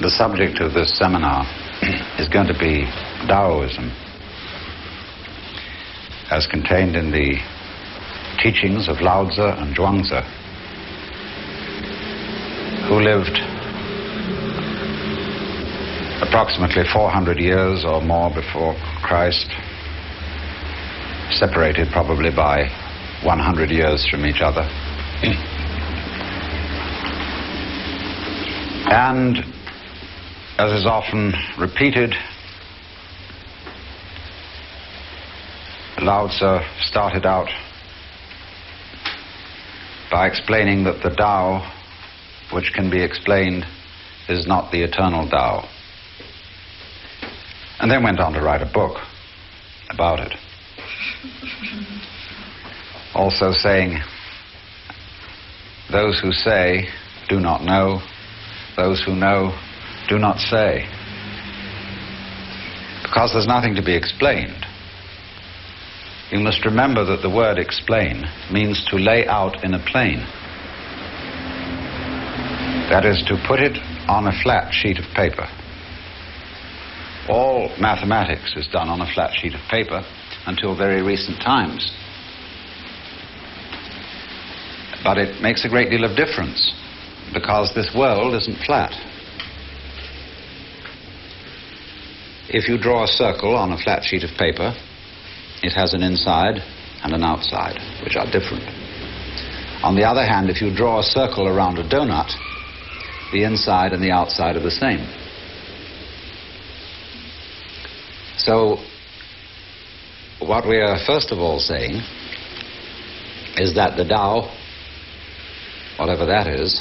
The subject of this seminar is going to be Taoism, as contained in the teachings of Lao Tzu and Zhuangzi, who lived approximately 400 years or more before Christ, separated probably by 100 years from each other. And as is often repeated, Lao Tzu started out by explaining that the Tao, which can be explained, is not the eternal Tao. And then went on to write a book about it. Also saying, those who say do not know, those who know do not say. Because there's nothing to be explained. You must remember that the word explain means to lay out in a plane. That is, to put it on a flat sheet of paper. All mathematics is done on a flat sheet of paper until very recent times. But it makes a great deal of difference because this world isn't flat. If you draw a circle on a flat sheet of paper, it has an inside and an outside, which are different. On the other hand, if you draw a circle around a donut, the inside and the outside are the same. So, what we are first of all saying is that the Tao, whatever that is,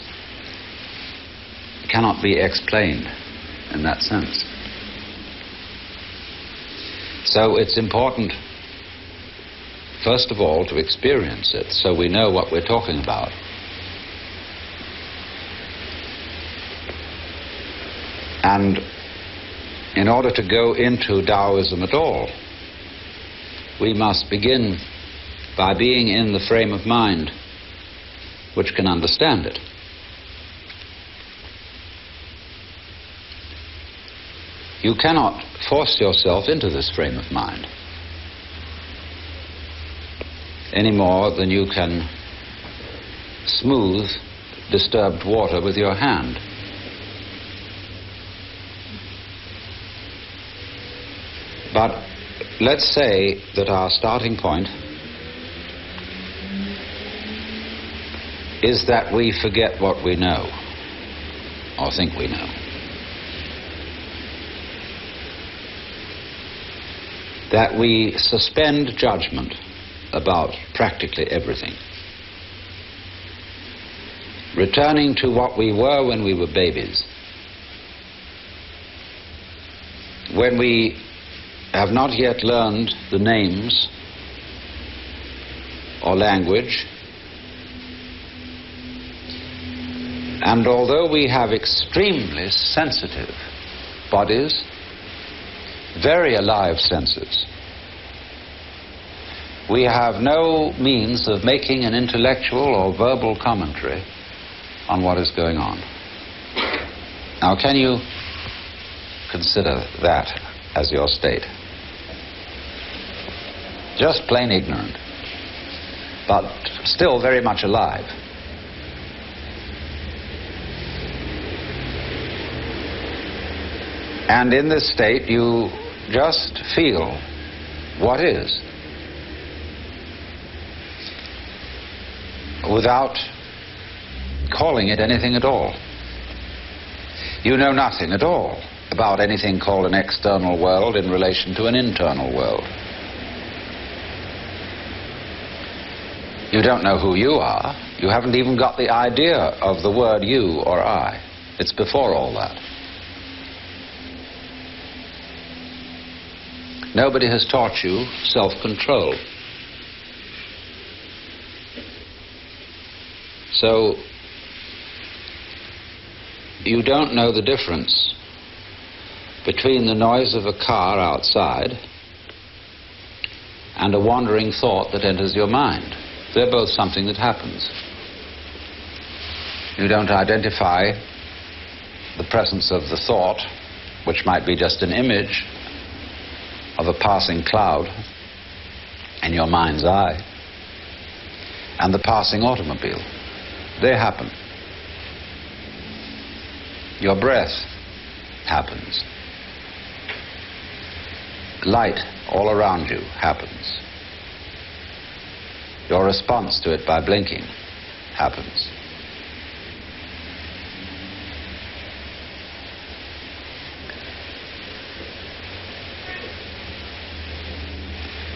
cannot be explained in that sense. So it's important, first of all, to experience it so we know what we're talking about. And in order to go into Taoism at all, we must begin by being in the frame of mind which can understand it. You cannot force yourself into this frame of mind any more than you can smooth disturbed water with your hand. But let's say that our starting point is that we forget what we know, or think we know. That we suspend judgment about practically everything. Returning to what we were when we were babies. When we have not yet learned the names or language, and although we have extremely sensitive bodies, very alive senses, we have no means of making an intellectual or verbal commentary on what is going on. Now, can you consider that as your state? Just plain ignorant, but still very much alive. And in this state, you just feel what is, without calling it anything at all. You know nothing at all about anything called an external world in relation to an internal world. You don't know who you are. You haven't even got the idea of the word you or I. It's before all that. Nobody has taught you self-control. So you don't know the difference between the noise of a car outside and a wandering thought that enters your mind. They're both something that happens. You don't identify the presence of the thought, which might be just an image of a passing cloud in your mind's eye, and the passing automobile. They happen. Your breath happens. Light all around you happens. Your response to it by blinking happens.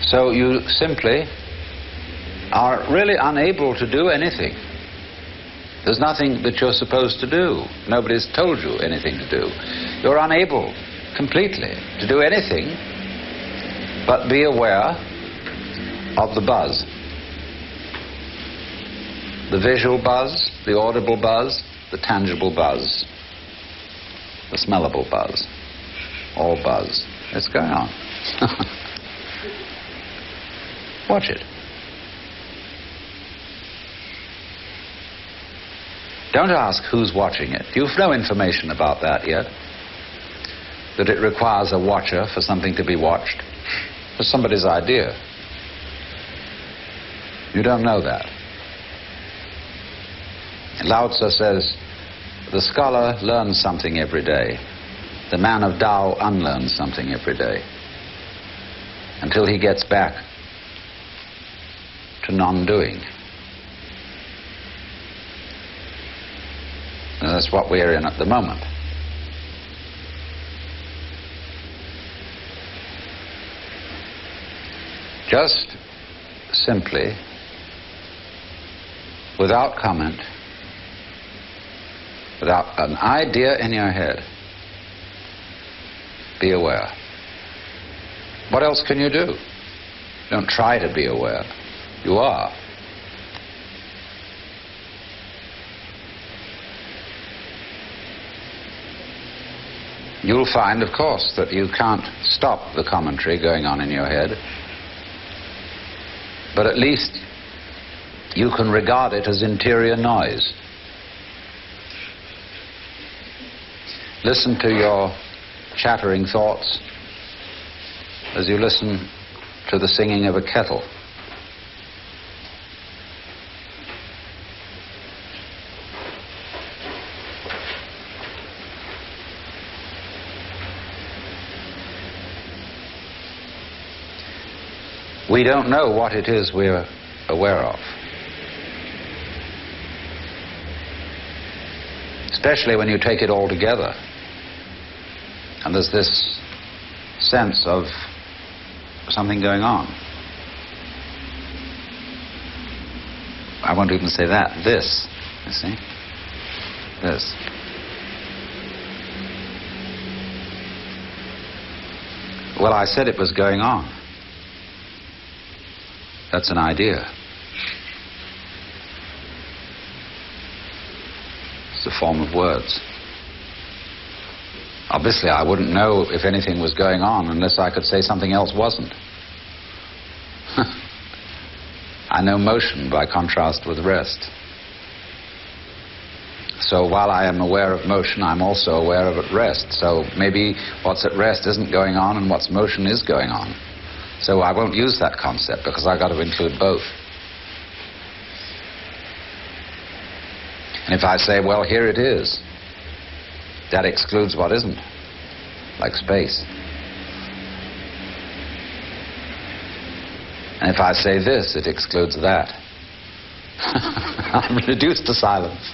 So you simply are really unable to do anything. There's nothing that you're supposed to do. Nobody's told you anything to do. You're unable completely to do anything but be aware of the buzz. The visual buzz, the audible buzz, the tangible buzz, the smellable buzz, all buzz. It's going on. Watch it. Don't ask who's watching it. You've no information about that yet. That it requires a watcher for something to be watched. It's somebody's idea. You don't know that. Lao Tzu says, the scholar learns something every day. The man of Tao unlearns something every day. Until he gets back to non-doing. And that's what we're in at the moment. Just simply, without comment, without an idea in your head, be aware. What else can you do? Don't try to be aware. You are. You'll find, of course, that you can't stop the commentary going on in your head, but at least you can regard it as interior noise. Listen to your chattering thoughts as you listen to the singing of a kettle. We don't know what it is we're aware of. Especially when you take it all together. And there's this sense of something going on. I won't even say that. This, you see? This. Well, I said it was going on. That's an idea. It's a form of words. Obviously, I wouldn't know if anything was going on unless I could say something else wasn't. I know motion by contrast with rest. So while I am aware of motion, I'm also aware of at rest. So maybe what's at rest isn't going on and what's motion is going on. So I won't use that concept because I've got to include both. And if I say, well, here it is, that excludes what isn't, like space. And if I say this, it excludes that. I'm reduced to silence.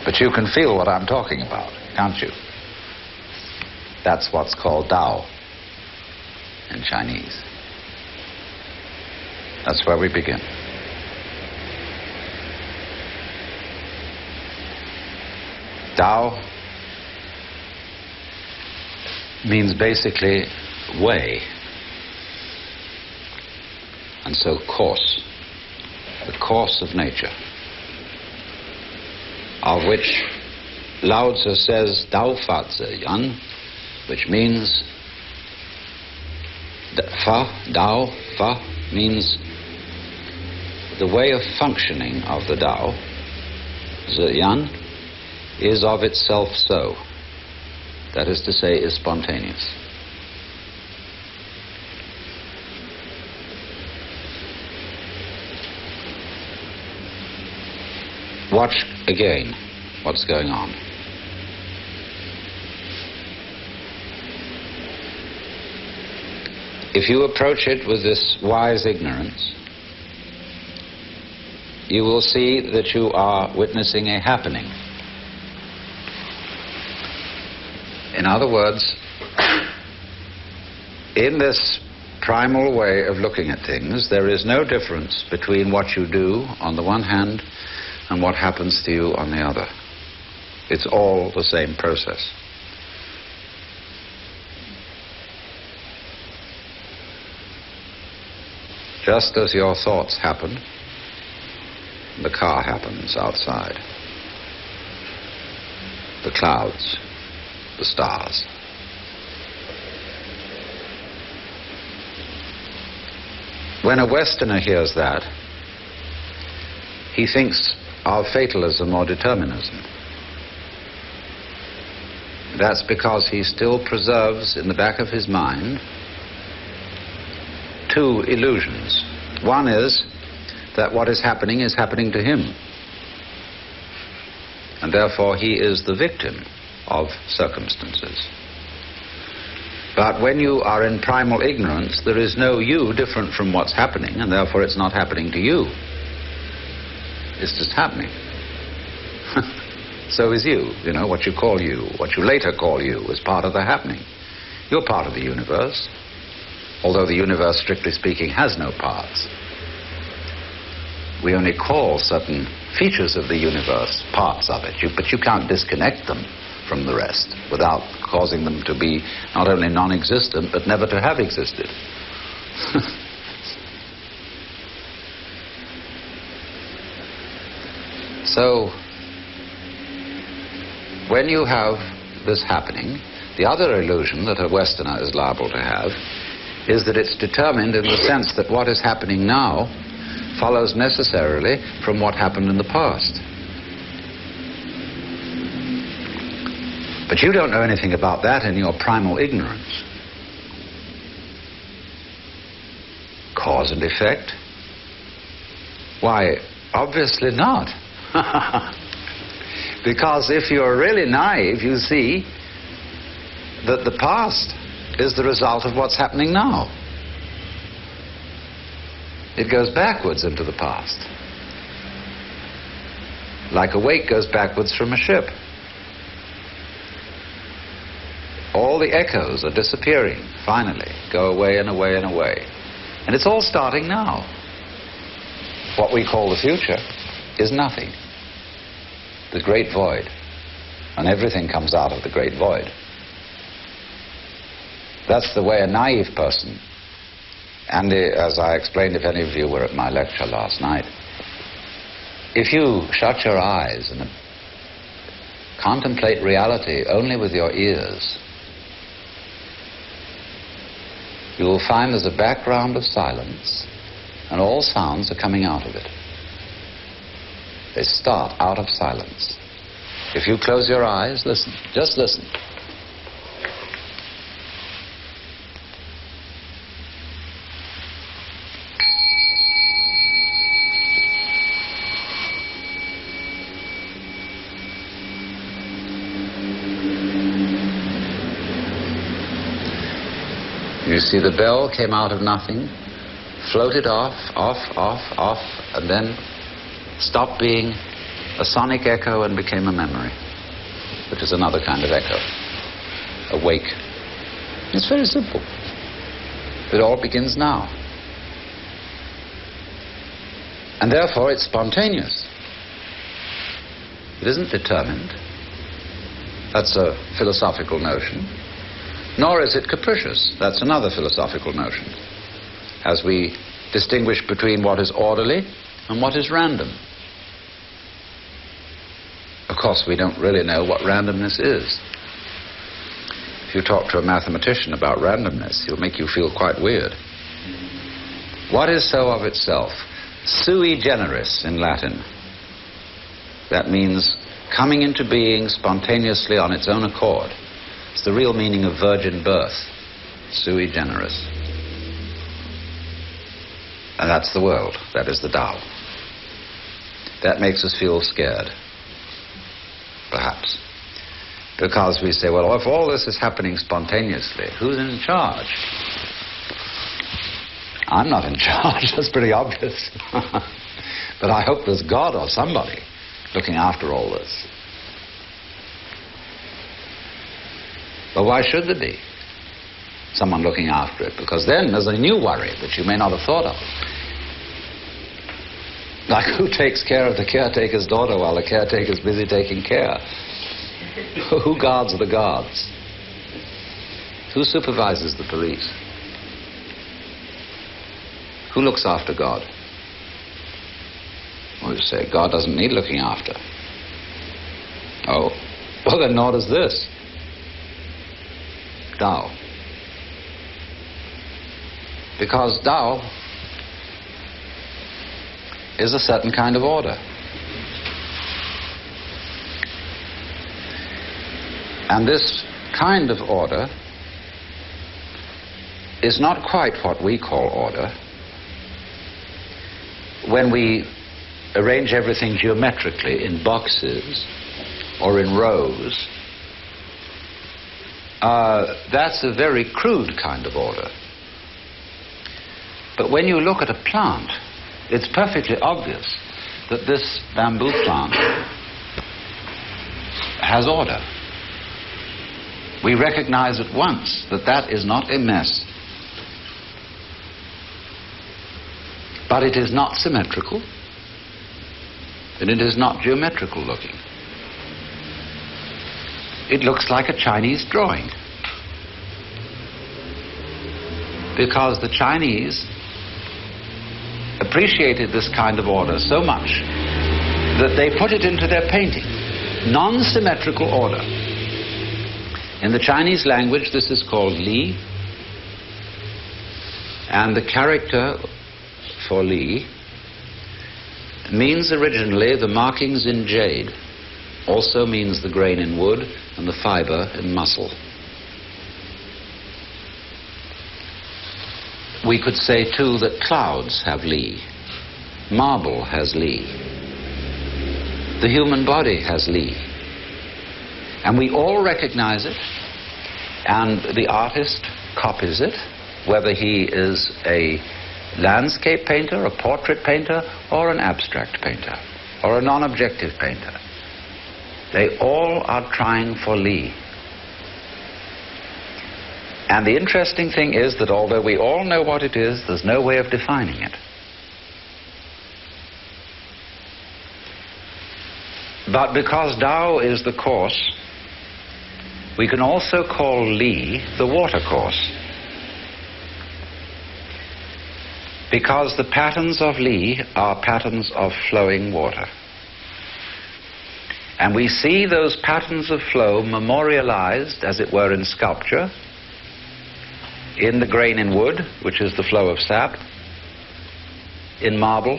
But you can feel what I'm talking about, can't you? That's what's called Tao in Chinese. That's where we begin. Tao means basically way, and so course, the course of nature, of which Lao Tzu says Dao Fa Zi Yan, which means Fa, Dao, Fa means the way of functioning of the Tao. Yan, is of itself so. That is to say, is spontaneous. Watch again what's going on. If you approach it with this wise ignorance, you will see that you are witnessing a happening. In other words, in this primal way of looking at things, there is no difference between what you do on the one hand and what happens to you on the other. It's all the same process. Just as your thoughts happen, the car happens outside. The clouds, the stars. When a Westerner hears that, he thinks of fatalism or determinism. That's because he still preserves in the back of his mind two illusions. One is that what is happening to him, and therefore he is the victim of circumstances. But when you are in primal ignorance, there is no you different from what's happening, and therefore it's not happening to you. It's just happening. So is you. You know, what you call you, what you later call you, is part of the happening. You're part of the universe, although the universe, strictly speaking, has no parts. We only call certain features of the universe parts of it, but you can't disconnect them from the rest without causing them to be not only non-existent, but never to have existed. So, when you have this happening, the other illusion that a Westerner is liable to have is that it's determined in the sense that what is happening now follows necessarily from what happened in the past. But you don't know anything about that in your primal ignorance. Cause and effect? Why, obviously not. Because if you're really naive, you see that the past is the result of what's happening now. It goes backwards into the past. Like a wake goes backwards from a ship. All the echoes are disappearing, finally, go away and away and away. And it's all starting now. What we call the future is nothing. The great void. And everything comes out of the great void. That's the way a naive person, and as I explained, if any of you were at my lecture last night, if you shut your eyes and contemplate reality only with your ears, you will find there's a background of silence, and all sounds are coming out of it. They start out of silence. If you close your eyes, listen, just listen. You see, the bell came out of nothing, floated off, and then stopped being a sonic echo and became a memory, which is another kind of echo, a wake. It's very simple. It all begins now. And therefore it's spontaneous. It isn't determined. That's a philosophical notion. Nor is it capricious. That's another philosophical notion. As we distinguish between what is orderly and what is random. Of course, we don't really know what randomness is. If you talk to a mathematician about randomness, he'll make you feel quite weird. What is so of itself? Sui generis in Latin. That means coming into being spontaneously on its own accord. It's the real meaning of virgin birth, sui generis. And that's the world. That is the Tao. That makes us feel scared, perhaps. Because we say, well, if all this is happening spontaneously, who's in charge? I'm not in charge. That's pretty obvious. But I hope there's God or somebody looking after all this. But why should there be someone looking after it? Because then there's a new worry that you may not have thought of. Like, who takes care of the caretaker's daughter while the caretaker's busy taking care? Who guards the guards? Who supervises the police? Who looks after God? Well, you say, God doesn't need looking after. Oh, well then nor does this. Tao. Because Tao is a certain kind of order. And this kind of order is not quite what we call order. When we arrange everything geometrically in boxes or in rows, that's a very crude kind of order. But when you look at a plant, it's perfectly obvious that this bamboo plant has order. We recognize at once that that is not a mess. But it is not symmetrical, and it is not geometrical looking. It looks like a Chinese drawing. Because the Chinese appreciated this kind of order so much that they put it into their painting. Non-symmetrical order. In the Chinese language, this is called Li, and the character for Li means originally the markings in jade, also means the grain in wood and the fiber in muscle. We could say too that clouds have Li, marble has Li, the human body has Li, and we all recognize it, and the artist copies it, whether he is a landscape painter, a portrait painter, or an abstract painter, or a non-objective painter. They all are trying for Li. And the interesting thing is that although we all know what it is, there's no way of defining it. But because Tao is the course, we can also call Li the water course. Because the patterns of Li are patterns of flowing water. And we see those patterns of flow memorialized, as it were, in sculpture, in the grain in wood, which is the flow of sap, in marble,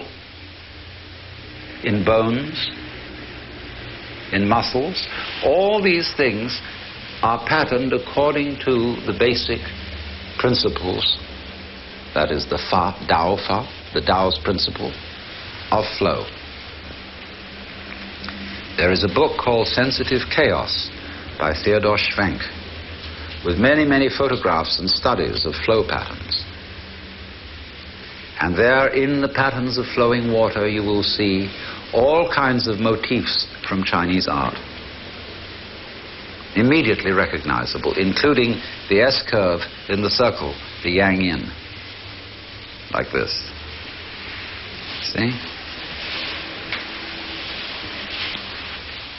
in bones, in muscles. All these things are patterned according to the basic principles. That is the Fa, Tao Fa, the Tao's principle of flow. There is a book called Sensitive Chaos by Theodor Schwenk, with many, many photographs and studies of flow patterns. And there, in the patterns of flowing water, you will see all kinds of motifs from Chinese art, immediately recognizable, including the S-curve in the circle, the Yang Yin, like this. See?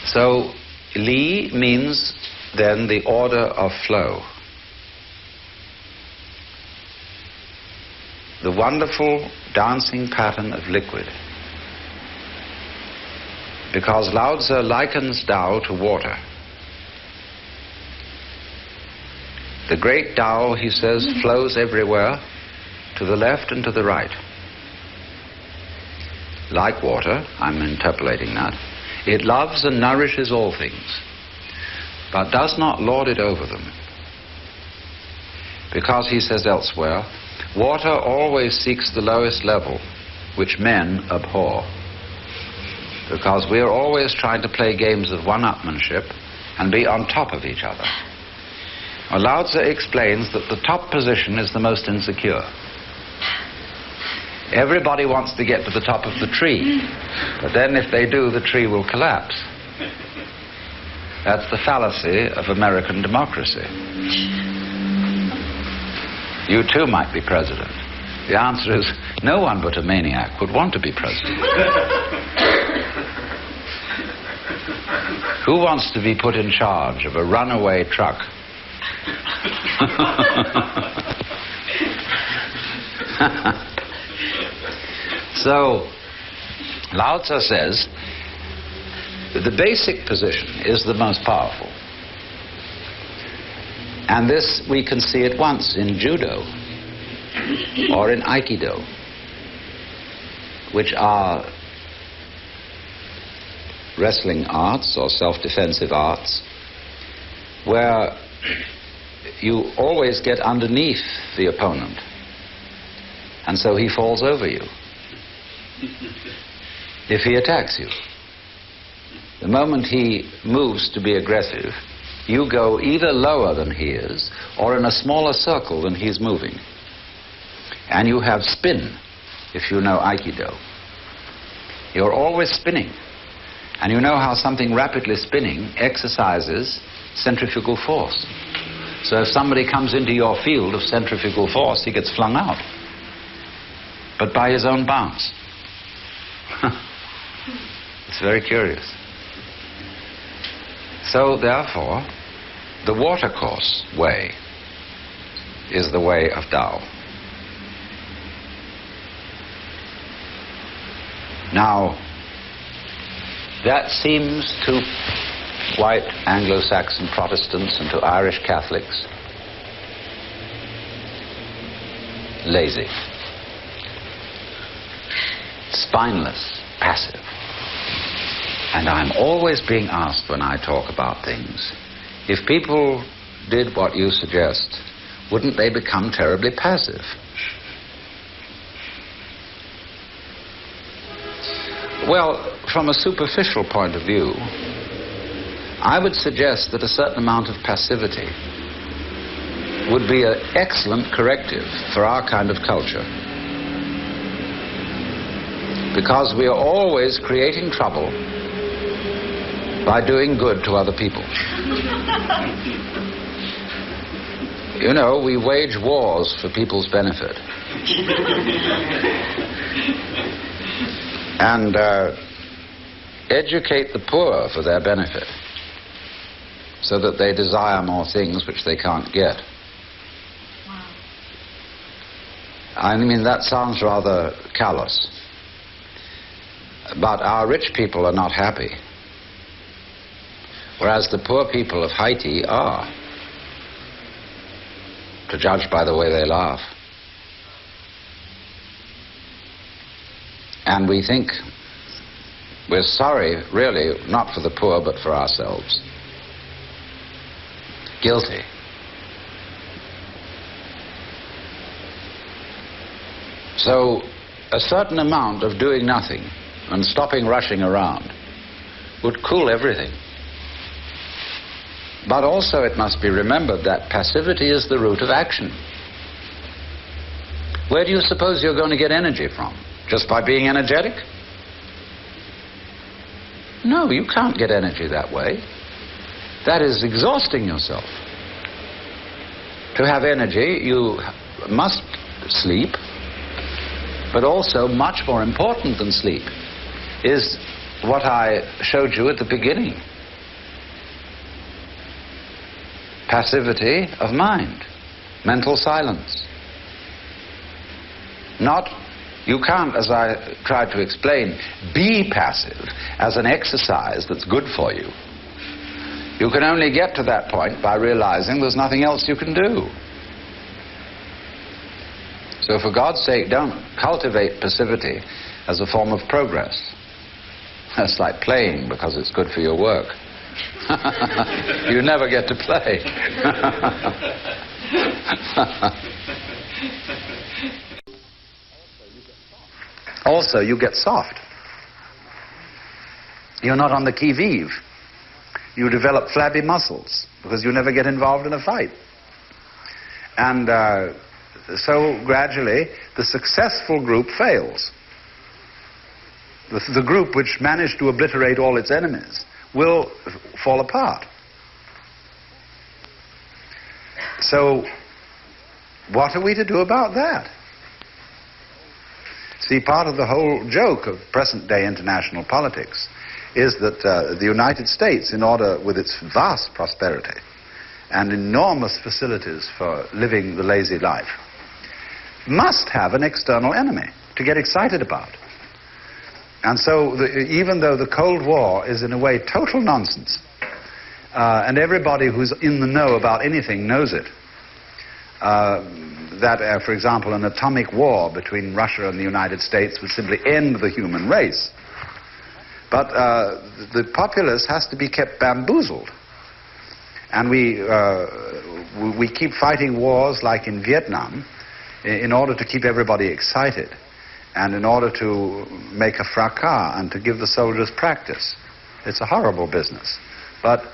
So, Li means then the order of flow. The wonderful dancing pattern of liquid. Because Lao Tzu likens Tao to water. The great Tao, he says, flows everywhere, to the left and to the right. Like water, I'm interpolating that. It loves and nourishes all things, but does not lord it over them. Because he says elsewhere, water always seeks the lowest level, which men abhor. Because we are always trying to play games of one-upmanship and be on top of each other. Well, Lao Tzu explains that the top position is the most insecure. Everybody wants to get to the top of the tree, but then if they do, the tree will collapse. That's the fallacy of American democracy. You too might be president. The answer is no one but a maniac would want to be president. Who wants to be put in charge of a runaway truck? So, Lao Tzu says that the basic position is the most powerful. And this we can see at once in Judo or in Aikido, which are wrestling arts or self-defensive arts, where you always get underneath the opponent, and so he falls over you if he attacks you. The moment he moves to be aggressive, you go either lower than he is or in a smaller circle than he's moving. And you have spin, if you know Aikido. You're always spinning. And you know how something rapidly spinning exercises centrifugal force. So if somebody comes into your field of centrifugal force, he gets flung out. But by his own bounce. It's very curious. So therefore, the watercourse way is the way of Tao. Now, that seems to white Anglo-Saxon Protestants and to Irish Catholics lazy, spineless, passive. And I'm always being asked when I talk about things, if people did what you suggest, wouldn't they become terribly passive? Well, from a superficial point of view, I would suggest that a certain amount of passivity would be an excellent corrective for our kind of culture. Because we are always creating trouble by doing good to other people. You know, we wage wars for people's benefit. And educate the poor for their benefit, so that they desire more things which they can't get. Wow. I mean, that sounds rather callous. But our rich people are not happy, whereas the poor people of Haiti are, to judge by the way they laugh. And we think we're sorry, really, not for the poor, but for ourselves. Guilty. So a certain amount of doing nothing and stopping rushing around would cool everything. But also it must be remembered that passivity is the root of action. Where do you suppose you're going to get energy from? Just by being energetic? No, you can't get energy that way. That is exhausting yourself. To have energy, you must sleep, but also much more important than sleep is what I showed you at the beginning. Passivity of mind, mental silence. You can't, as I tried to explain, be passive as an exercise that's good for you. You can only get to that point by realizing there's nothing else you can do. So for God's sake, don't cultivate passivity as a form of progress. That's like playing because it's good for your work. You never get to play. Also, you get soft. You're not on the qui-vive. You develop flabby muscles because you never get involved in a fight. And so gradually, the successful group fails. The group which managed to obliterate all its enemies will fall apart. So, what are we to do about that? See, part of the whole joke of present-day international politics is that the United States, in order, with its vast prosperity and enormous facilities for living the lazy life, must have an external enemy to get excited about. And so, even though the Cold War is in a way total nonsense, and everybody who's in the know about anything knows it, that, for example, an atomic war between Russia and the United States would simply end the human race. But the populace has to be kept bamboozled. And we keep fighting wars like in Vietnam in order to keep everybody excited and in order to make a fracas and to give the soldiers practice. It's a horrible business. But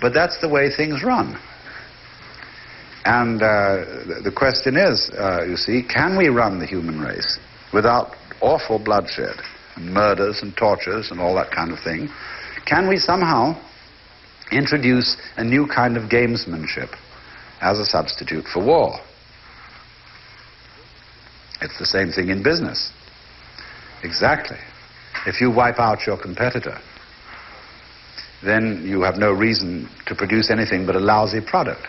that's the way things run. And the question is, you see, can we run the human race without awful bloodshed and murders and tortures and all that kind of thing? Can we somehow introduce a new kind of gamesmanship as a substitute for war? It's the same thing in business. Exactly. If you wipe out your competitor, then you have no reason to produce anything but a lousy product.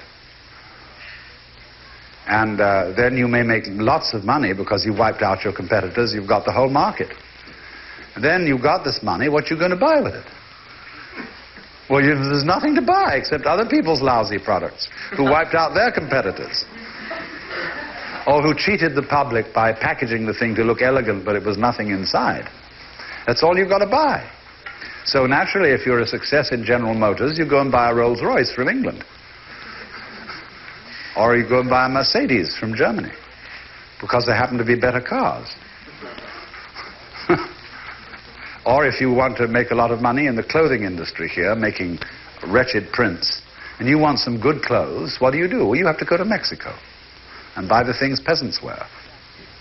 And then you may make lots of money because you wiped out your competitors, you've got the whole market. And then you've got this money, what you going to buy with it? Well, there's nothing to buy except other people's lousy products who wiped out their competitors. Or who cheated the public by packaging the thing to look elegant, but it was nothing inside. That's all you've got to buy. So naturally, if you're a success in General Motors, you go and buy a Rolls-Royce from England. Or you go and buy a Mercedes from Germany, because they happen to be better cars. Or if you want to make a lot of money in the clothing industry here, making wretched prints, and you want some good clothes, what do? Well, you have to go to Mexico and buy the things peasants wear,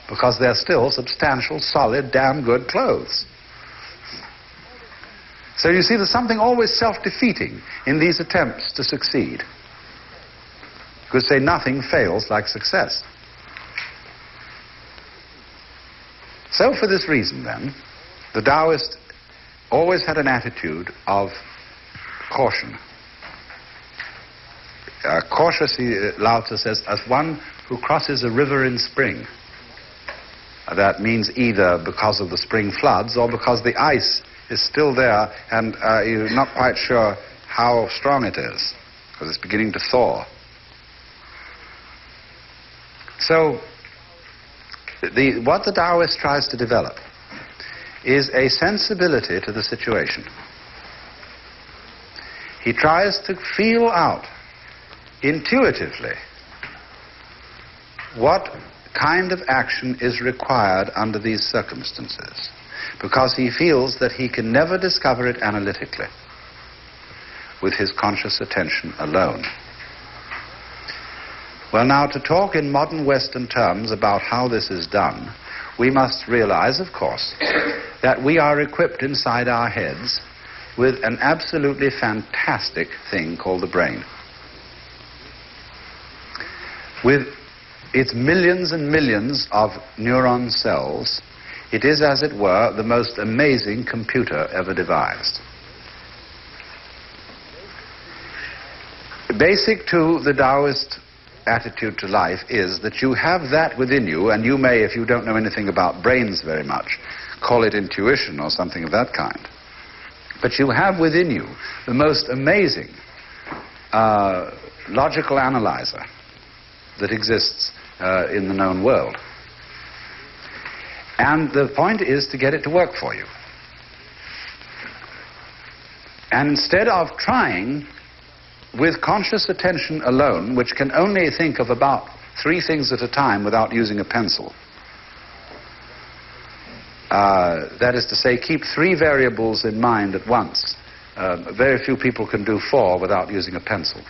because they're still substantial, solid, damn good clothes. So you see, there's something always self-defeating in these attempts to succeed. You could say nothing fails like success. So for this reason, then, the Taoist always had an attitude of caution. Cautious, Lao Tzu says, as one who crosses a river in spring. That means either because of the spring floods or because the ice is still there and you're not quite sure how strong it is, because it's beginning to thaw. So, what the Taoist tries to develop is a sensibility to the situation. He tries to feel out intuitively what kind of action is required under these circumstances, because he feels that he can never discover it analytically with his conscious attention alone. Well, now, to talk in modern Western terms about how this is done, we must realize, of course, that we are equipped inside our heads with an absolutely fantastic thing called the brain. With its millions and millions of neuron cells, it is, as it were, the most amazing computer ever devised. Basic to the Taoist attitude to life is that you have that within you, and you may, if you don't know anything about brains very much, call it intuition or something of that kind. But you have within you the most amazing logical analyzer that exists in the known world. And the point is to get it to work for you. And instead of trying with conscious attention alone, which can only think of about 3 things at a time without using a pencil, that is to say, keep 3 variables in mind at once. Very few people can do 4 without using a pencil.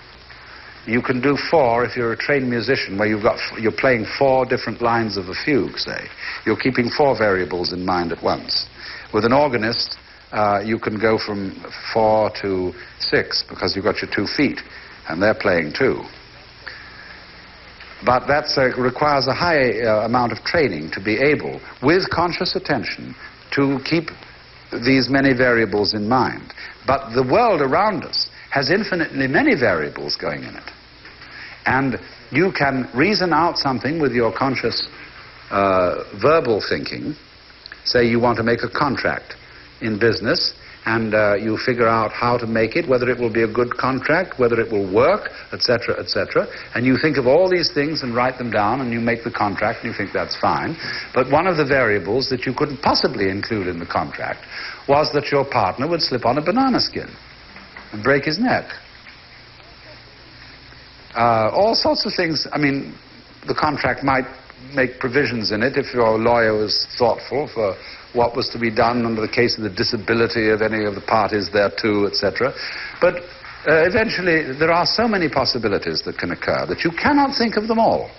You can do 4 if you're a trained musician, where you're playing 4 different lines of a fugue, say. You're keeping 4 variables in mind at once. With an organist, you can go from 4 to 6 because you've got your 2 feet, and they're playing too. But that requires a high amount of training to be able, with conscious attention, to keep these many variables in mind. But the world around us has infinitely many variables going in it. And you can reason out something with your conscious verbal thinking. Say you want to make a contract in business, and you figure out how to make it, whether it will be a good contract, whether it will work, etc., etc. And you think of all these things and write them down, and you make the contract, and you think that's fine. But one of the variables that you couldn't possibly include in the contract was that your partner would slip on a banana skin and break his neck. All sorts of things. I mean, the contract might make provisions in it if your lawyer was thoughtful for what was to be done under the case of the disability of any of the parties thereto, etc. But eventually there are so many possibilities that can occur that you cannot think of them all.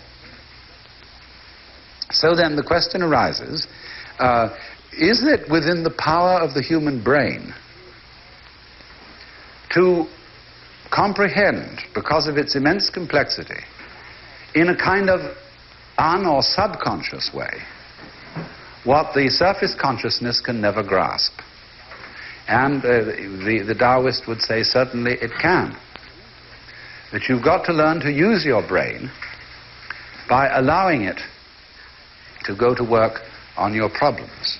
So then the question arises, is it within the power of the human brain to comprehend, because of its immense complexity, in a kind of un- or subconscious way, what the surface consciousness can never grasp? And the Taoist would say certainly it can. That you've got to learn to use your brain by allowing it to go to work on your problems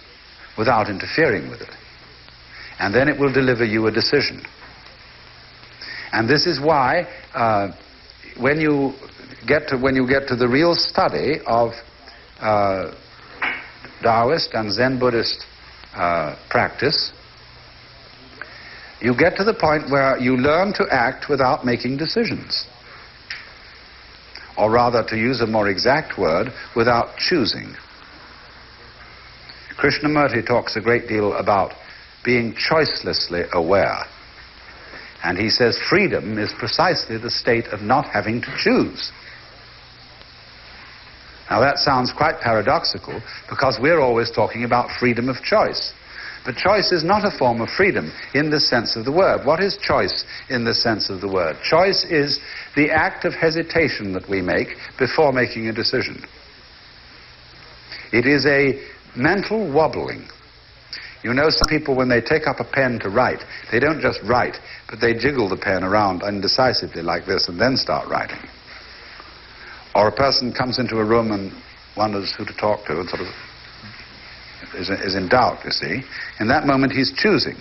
without interfering with it. And then it will deliver you a decision. And this is why when you get to the real study of Taoist and Zen Buddhist practice, you get to the point where you learn to act without making decisions. Or rather, to use a more exact word, without choosing. Krishnamurti talks a great deal about being choicelessly aware. And he says freedom is precisely the state of not having to choose. Now that sounds quite paradoxical, because we're always talking about freedom of choice. But choice is not a form of freedom in the sense of the word. What is choice in the sense of the word? Choice is the act of hesitation that we make before making a decision. It is a mental wobbling. You know, some people, when they take up a pen to write, they don't just write, but they jiggle the pen around indecisively like this and then start writing. Or a person comes into a room and wonders who to talk to and sort of is in doubt, you see. In that moment, he's choosing.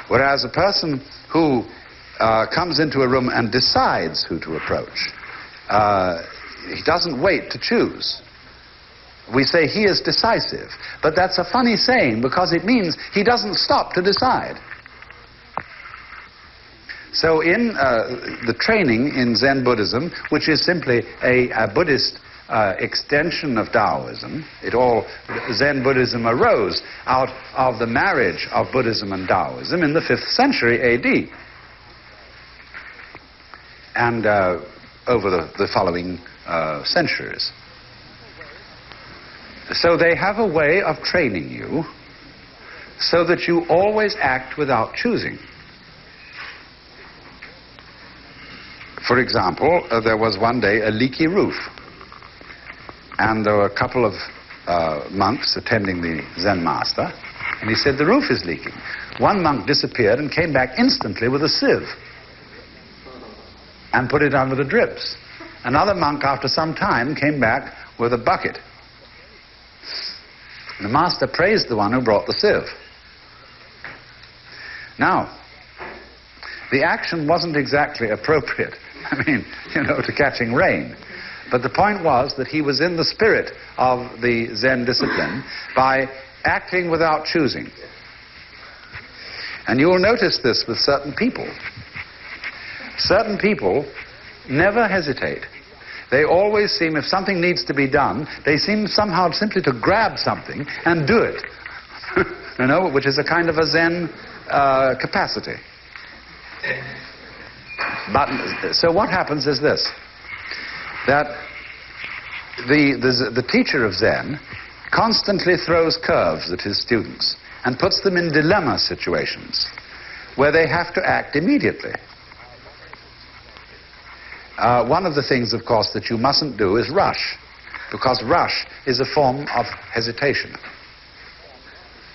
Whereas a person who comes into a room and decides who to approach, he doesn't wait to choose. We say he is decisive, but that's a funny saying, because it means he doesn't stop to decide. So in the training in Zen Buddhism, which is simply a Buddhist extension of Taoism, Zen Buddhism arose out of the marriage of Buddhism and Taoism in the 5th century A.D. and over the following centuries. So they have a way of training you so that you always act without choosing. For example, there was one day a leaky roof, and there were a couple of monks attending the Zen master, and he said, "The roof is leaking." One monk disappeared and came back instantly with a sieve and put it under the drips. Another monk, after some time, came back with a bucket. The master praised the one who brought the sieve. Now, the action wasn't exactly appropriate, to catching rain. But the point was that he was in the spirit of the Zen discipline by acting without choosing. And you will notice this with certain people. Certain people never hesitate. They always seem, if something needs to be done, they seem somehow simply to grab something and do it. You know, which is a kind of a Zen capacity. But so what happens is this, that the teacher of Zen constantly throws curves at his students and puts them in dilemma situations where they have to act immediately. One of the things, of course, that you mustn't do is rush, because rush is a form of hesitation.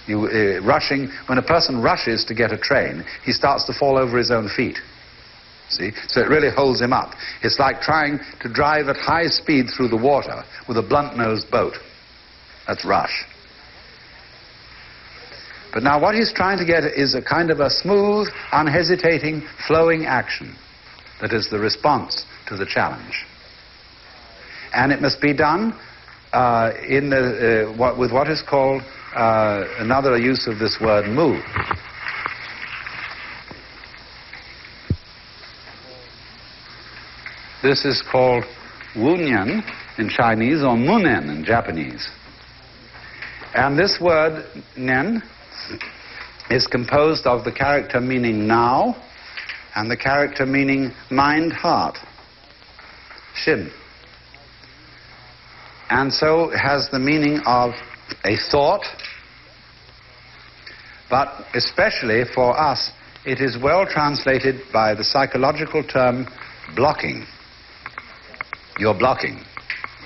Rushing, when a person rushes to get a train, he starts to fall over his own feet. See? So it really holds him up. It's like trying to drive at high speed through the water with a blunt-nosed boat. That's rush. But now what he's trying to get is a kind of a smooth, unhesitating, flowing action that is the response to the challenge. And it must be done with what is called, another use of this word, mu. This is called wunyan in Chinese, or munen in Japanese. And this word, nen, is composed of the character meaning now and the character meaning mind, heart, shin. And so it has the meaning of a thought, but especially for us, it is well translated by the psychological term blocking. You're blocking,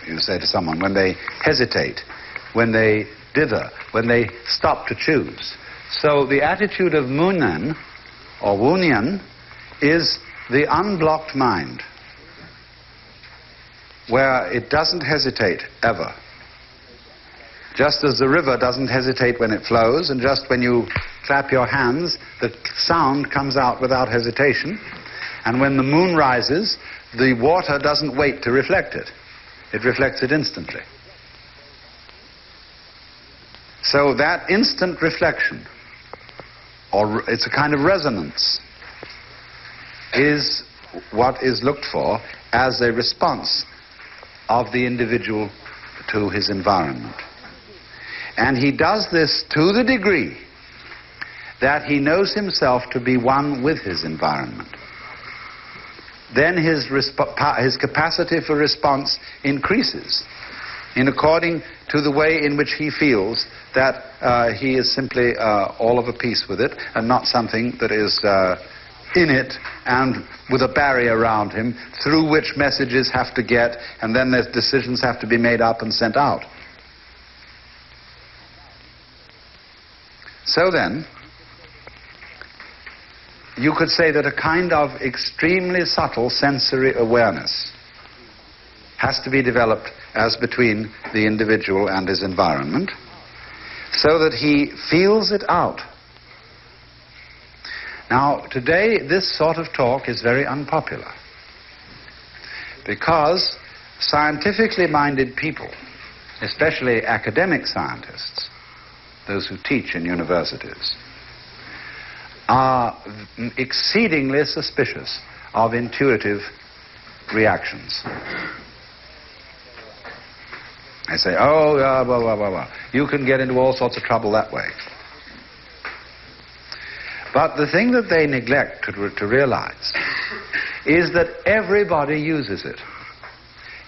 you say to someone, when they hesitate, when they dither, when they stop to choose. So the attitude of munen, or wunyan, is the unblocked mind, where it doesn't hesitate ever. Just as the river doesn't hesitate when it flows, and just when you clap your hands, the sound comes out without hesitation. And when the moon rises, the water doesn't wait to reflect it. It reflects it instantly. So that instant reflection, or it's a kind of resonance, is what is looked for as a response of the individual to his environment. And he does this to the degree that he knows himself to be one with his environment. Then his capacity for response increases in according to the way in which he feels that he is simply all of a piece with it, and not something that is in it and with a barrier around him through which messages have to get, and then their decisions have to be made up and sent out. So then, you could say that a kind of extremely subtle sensory awareness has to be developed as between the individual and his environment, so that he feels it out. Now, today, this sort of talk is very unpopular, because scientifically minded people, especially academic scientists, those who teach in universities, are exceedingly suspicious of intuitive reactions. They say, oh, blah, blah, blah, blah. You can get into all sorts of trouble that way. But the thing that they neglect to realize is that everybody uses it.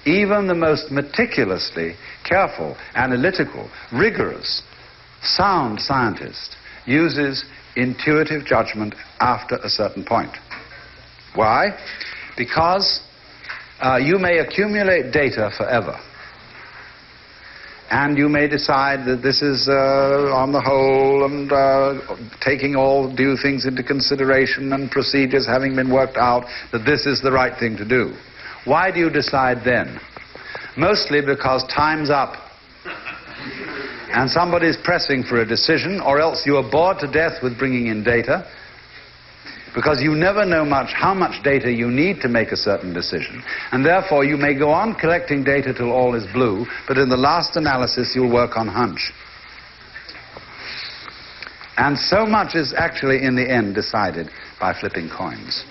Even the most meticulously careful, analytical, rigorous, sound scientist uses intuitive judgment after a certain point. Why? Because you may accumulate data forever, and you may decide that this is on the whole, and taking all due things into consideration and procedures having been worked out, that this is the right thing to do. Why do you decide then? Mostly because time's up and somebody's pressing for a decision, or else you are bored to death with bringing in data, because you never know how much data you need to make a certain decision, and therefore you may go on collecting data till all is blue, but in the last analysis you'll work on hunch. And so much is actually in the end decided by flipping coins.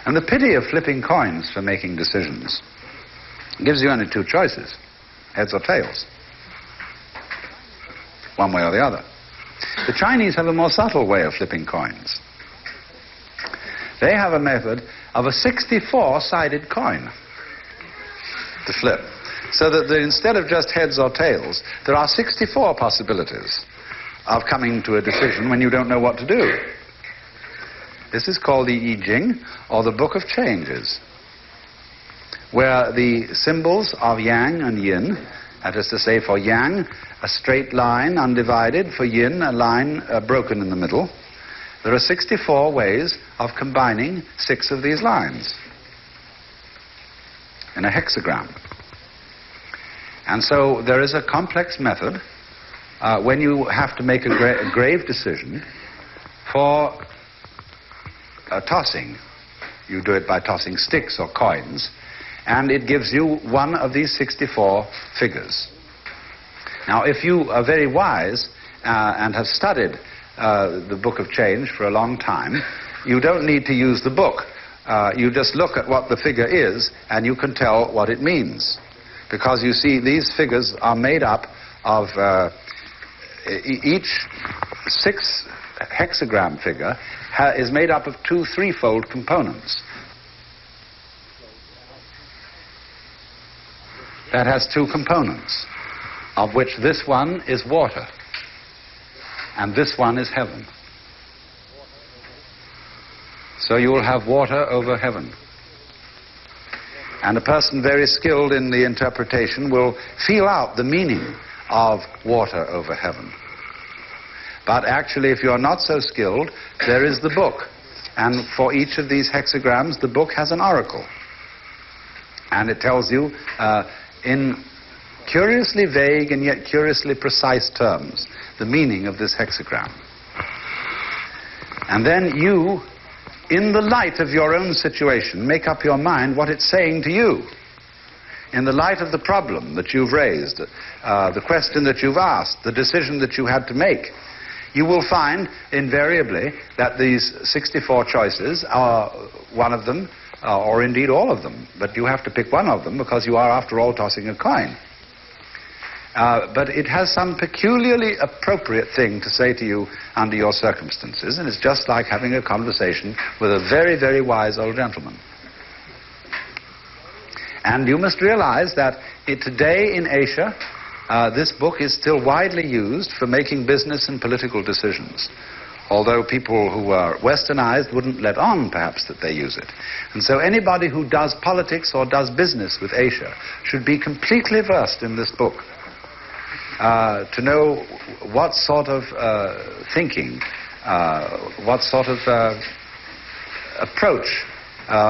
And the pity of flipping coins for making decisions gives you only two choices, heads or tails, one way or the other. The Chinese have a more subtle way of flipping coins. They have a method of a 64-sided coin to flip, so that instead of just heads or tails, there are 64 possibilities of coming to a decision when you don't know what to do. This is called the I Ching, or the Book of Changes, where the symbols of yang and yin, that is to say, for yang, a straight line undivided, for yin, a line broken in the middle. There are 64 ways of combining 6 of these lines in a hexagram. And so there is a complex method when you have to make a grave decision for tossing. You do it by tossing sticks or coins, and it gives you one of these 64 figures. Now, if you are very wise and have studied the Book of Change for a long time, you don't need to use the book. You just look at what the figure is, and you can tell what it means. Because you see, these figures are made up of each 6 hexagram figure is made up of 2 threefold components. That has 2 components, of which this one is water, and this one is heaven. So you will have water over heaven. And a person very skilled in the interpretation will feel out the meaning of water over heaven. But actually, if you're not so skilled, there is the book. And for each of these hexagrams, the book has an oracle. And it tells you in curiously vague and yet curiously precise terms the meaning of this hexagram. And then you, in the light of your own situation, make up your mind what it's saying to you. In the light of the problem that you've raised, the question that you've asked, the decision that you had to make, you will find invariably that these 64 choices are one of them, or indeed all of them. But you have to pick one of them because you are, after all, tossing a coin. But it has some peculiarly appropriate thing to say to you under your circumstances, and it's just like having a conversation with a very, very wise old gentleman. And you must realize that today in Asia, this book is still widely used for making business and political decisions, although people who are westernized wouldn't let on, perhaps, that they use it. And so anybody who does politics or does business with Asia should be completely versed in this book, to know what sort of thinking, what sort of approach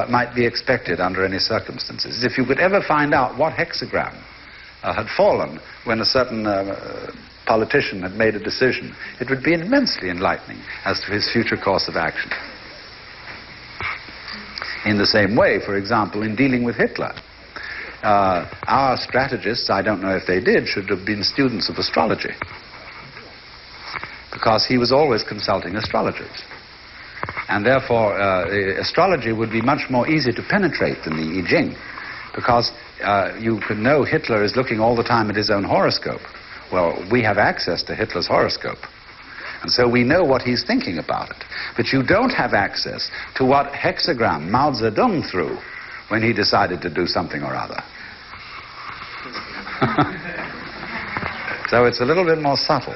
might be expected under any circumstances. If you could ever find out what hexagram had fallen when a certain politician had made a decision, it would be immensely enlightening as to his future course of action. In the same way, for example, in dealing with Hitler, our strategists, I don't know if they did, should have been students of astrology, because he was always consulting astrologers. And therefore, astrology would be much more easy to penetrate than the I Ching, because you can know Hitler is looking all the time at his own horoscope. Well, we have access to Hitler's horoscope, and so we know what he's thinking about it. But you don't have access to what hexagram Mao Zedong threw when he decided to do something or other. So it's a little bit more subtle.